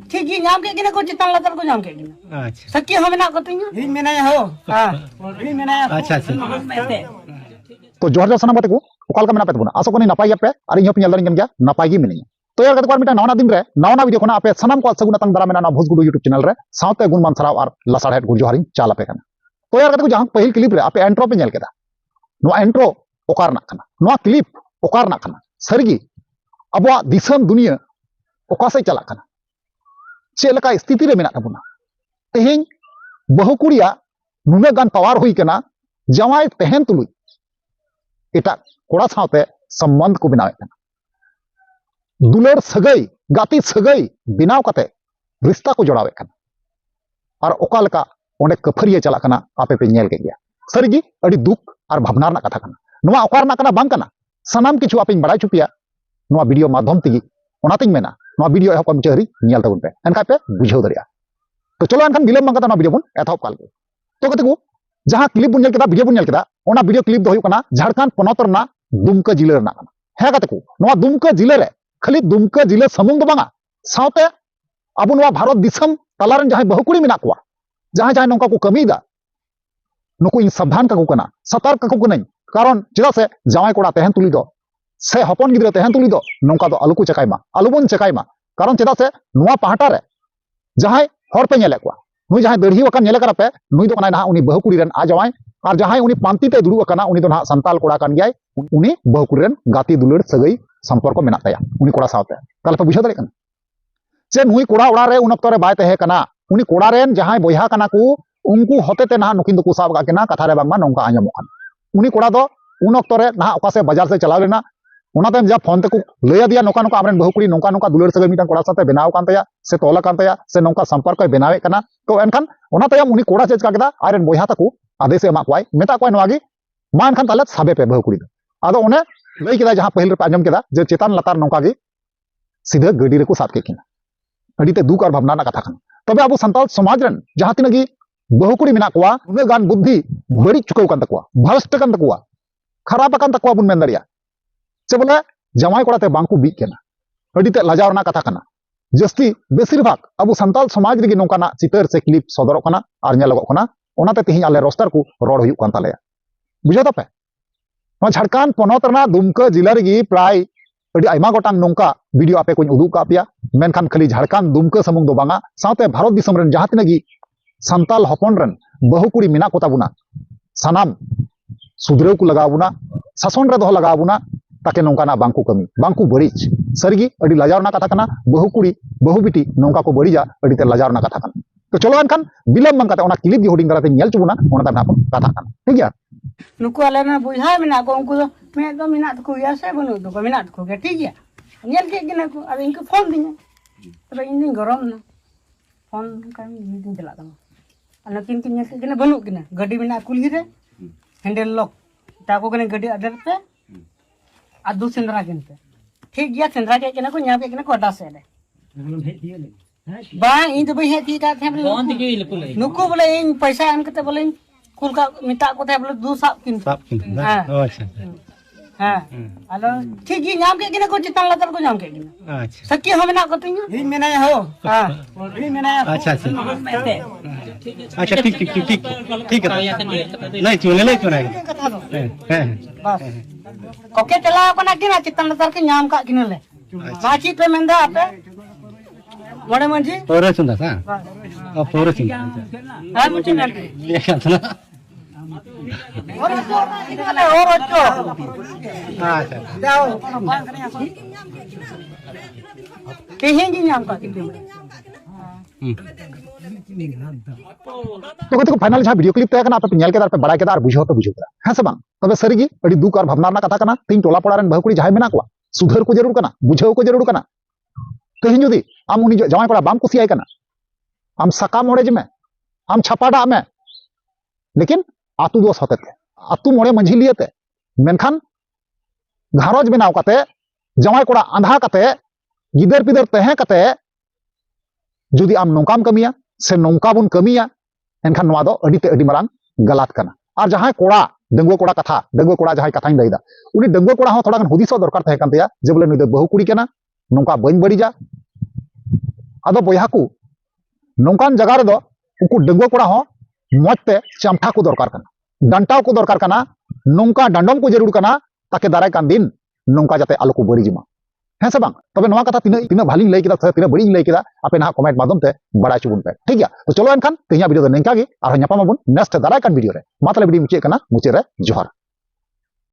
ठीक ही नाम के को चितान लतर को नाम के अच्छा सखी हम ना कतिnya ᱤᱧ ᱢᱮᱱᱟᱭᱟ ᱦᱚ ᱤᱧ ᱢᱮᱱᱟᱭᱟ अच्छा अच्छा तो जोहर जोहर सानाम को ओकाल का मेना पे आसो को नपाय गया पे और इन पे नल गया नपाय गी मिनी तो यार कते मिटा नवना दिन रे नवना वीडियो कोना आपे सनाम को सगुना तंग दारा मेना भोजगुडू यूट्यूब चैनल रे साउते गुणमान सराव और लसाड़हेट गुड जोहरिन चाल पे तो यार कते जहां पहिल क्लिप रे आपे एंट्रो पे नेल केदा नो एंट्रो ओकार ना खाना नो क्लिप ओकार ना खाना सरगी अबवा दिसम दुनिया ओका से चला खाना चेलका स्थिति रे मेना तबुना तेहें बहु कुड़िया नुने गान पावर हुई कना जवाई तेहन तुलुई एटा कोड़ा साथे संबंध को बनावे कना दुलर सगई गाती सगई बिनाव कते रिश्ता को जोड़ावे कना और ओका लका ओंडे कफरिया चला कना आपे पे नेल के गया सरगी अड़ी दुख और भावना ना कथा कना नुआ ओकार ना कना बांग कना सनाम किछु आपे बड़ाई चुपिया नुआ वीडियो माध्यम तेगी ओनातिंग मेना नुआ वीडियो एहप मुचारी नेल तबुन पे एनका पे बुझाव दरिया तो चलो एनखान बिलम बांग कता नुआ वीडियो बुन एथप काल के तो कते को जहां क्लिप बुन नेल केदा वीडियो बुन नेल केदा ओना वीडियो क्लिप दो हुई कना झारखंड पनत रना दुमका जिले रना कना हे कते को नुआ दुमका जिले रे खाली दुमका जिले समुंग दो बांगा साउते अबु नुआ भारत दिसम तलारन जहां बहुकुड़ी मेना कुआ जहां जहां नोंका को कमीदा नुको इन सावधान का को कना सतर्क का को कना कारण चेदा से जावाई कोड़ा तेहन तुली दो से हपन गिद्रे तेहन तुली दो नोंका दो आलू को चकाइमा आलूबन चकाइमा कारण चेदा से नुआ पहाटा रे जहां हर पे नेले कुआ नुई जहां दड़ही वकन नेले करा पे नुई दो कना ना उनी बहुकुड़ी रन आ जावाई और जहां उनी पांती ते दुड़ु कना उनी दो ना संताल कोड़ा कान गयाय उनी बहुकुड़ी रन गाती दुलड़ सगई संपर्क मेना ताया उनी कोड़ा सावते ताले पे बुझा दरे कना से नुई कोड़ा ओड़ा रे उन अक्तो रे बाय तहे कना उनी कोड़ा रेन जहां बोया कना को उनको होते ते ना नुकिन दो साब गाकेना कथा रे बांगमा नोंका आंजमो खान उनी कोड़ा दो उन अक्तो रे ना ओका से बाजार से चलाव लेना ओनाते जा फोन ते को लैया दिया नोका नोका आमरेन बहुकुड़ी नोका नोका दुलड़ सगई मिटन कोड़ा साथे बनाव कान तया से तोला कान तया से नोका संपर्क को बनावे कना तो एनखान ओना तयम उनी कोड़ा चेज का केदा आरेन बोया ताको आदेश एमा कोय मेता कोय नवागी मा एनखान ताले साबे पे बहुकुड़ी आदो ओने लई केदा जहां पहिल रे आंजम केदा जे चेतान लतार नोका गे सीधे गडी रे को साथ के किना अडीते दुख और भावना ना कथा खान तबे अब संताल समाज रन जहां तिनगी बहुकुड़ी मेना कोआ उने गान बुद्धि बड़ी चुकाव कान तकोआ भ्रष्ट कान तकोआ खराब कान तकोआ बुन मेन दरिया से बोले जमाई कोड़ाते बांकु बीक केना अडीते लाजाव ना कथा खाना जस्ती बेसिर भाग अब संताल समाज रे नोकाना चितर से क्लिप सदर कना और नेलगो कना ओनाते तिहि आले रोस्टर को रोड हुयु कान ताले बुझो तपे नो झारखंड पनत रना दुमका जिला रे प्राय अड़ी आयमा गोटांग नोंका वीडियो आपे को उदुग का पिया मेनखान खाली झारखंड दुमका समुंग दो बांगा साथे भारत दिसम रन जहां तिनगी संताल हपन रन बहुकुड़ी मेना को ताबुना सानाम सुधरेव को लगावुना शासन रे दो लगावुना ताके नोंका ना बांकु कमी बांकु बड़ीज सरगी अड़ी लाजाव ना कथा कना बहुकुड़ी बहु बिटी नोंका को बड़ीजा अड़ी ते लाजाव ना कथा कना तो चलो एनखान बिलम बांग कता ओना क्लिप दी होडिंग कराते नेल चुबुना ओना ता नापन कथा कना ठीक गया नुको आले ना बुझा मेना को उनको मैं तो मेना को या से बनु तो मेना को के ठीक है नेल के किना को अब इनको फोन दिने तो इन गरम ना फोन का दिन चला ता अन किन किन नेल के किना बनु किना गाड़ी मेना कुली रे हैंडल लॉक ताको कने गाड़ी अडर पे आदू सेंद्रा किनते ठीक गया सेंद्रा के किना को न्या के किना कोटा से ले बा इन तो बहे ती का थे फोन दिके नुको बोले इन पैसा एम कते बोले कुल का मिटा को थे बोले दू साप किन हां अच्छा हां हेलो ठीक ही नाम के किना को चितान लतर को नाम के किना अच्छा सखी हम ना कतिnya इन मेना हो हां इन मेना अच्छा अच्छा अच्छा ठीक ठीक ठीक ठीक है नहीं चुने ले चुने बस कोके चला कोना किना चितान लतर के नाम का किना ले बाकी पे मेंदा आपे मोड़े मंजी पोरे सुंदा सा पोरे सुंदा हां मुझे ना ये क्या था और अच्छो अच्छा जाओ कहेंगे नाम का कितने तो कते फाइनल जहां वीडियो क्लिप तय कना आपे नेल केदार पे बड़ा केदार बुझो तो बुझो हां से बांग तबे सरगी अड़ी दुख और भावना ना कथा कना तीन टोला पड़ा रन बहुकुड़ी जहां मेना को सुधर को जरूर कना बुझो को जरूर कना कहीं जुदी आम उनी जमाई कोड़ा बाम कुसियाय कना आम सका मोड़े जमे आम छापाडा में लेकिन आतु दोस होते थे आतु मोड़े मंझी लिएते मेनखान घारोज बनाव कते जमाई कोड़ा आंधा कते गिदर पिदर तहे कते जुदी आम नोंकाम कमिया से नोंका बुन कमिया एनखान नोआ दो अडिते अडि मारांग गलत कना और जहां कोड़ा डंगुआ कोड़ा कथा डंगुआ कोड़ा जहां कथाई लैदा उनी डंगुआ कोड़ा हो थोड़ा गन हुदिसो दरकार तहे कान तया जे बोले नुई दो बहु कुड़ी कना नोंका बइन बड़ी जा आदो बोया को नौकान जगह रे दो उनको डंगो कोड़ा हो मजते चमठा को दरकार कना डंटाव को दरकार कना नौका डंडम को जरूर कना ताकि दाराय कान दिन नौका जाते आलो को बड़ी जिमा है से बांग तबे नवा कथा तीन तीन भाली लई केदा तीन बड़ी लई केदा आपे ना कमेंट माध्यम ते बड़ा चुबुन पे ठीक गया तो चलो एनखान तेया वीडियो दो नेंका गे आर न्यापामाबुन नेक्स्ट दाराय कान वीडियो रे मातले वीडियो मुचे कना मुचे रे जोहार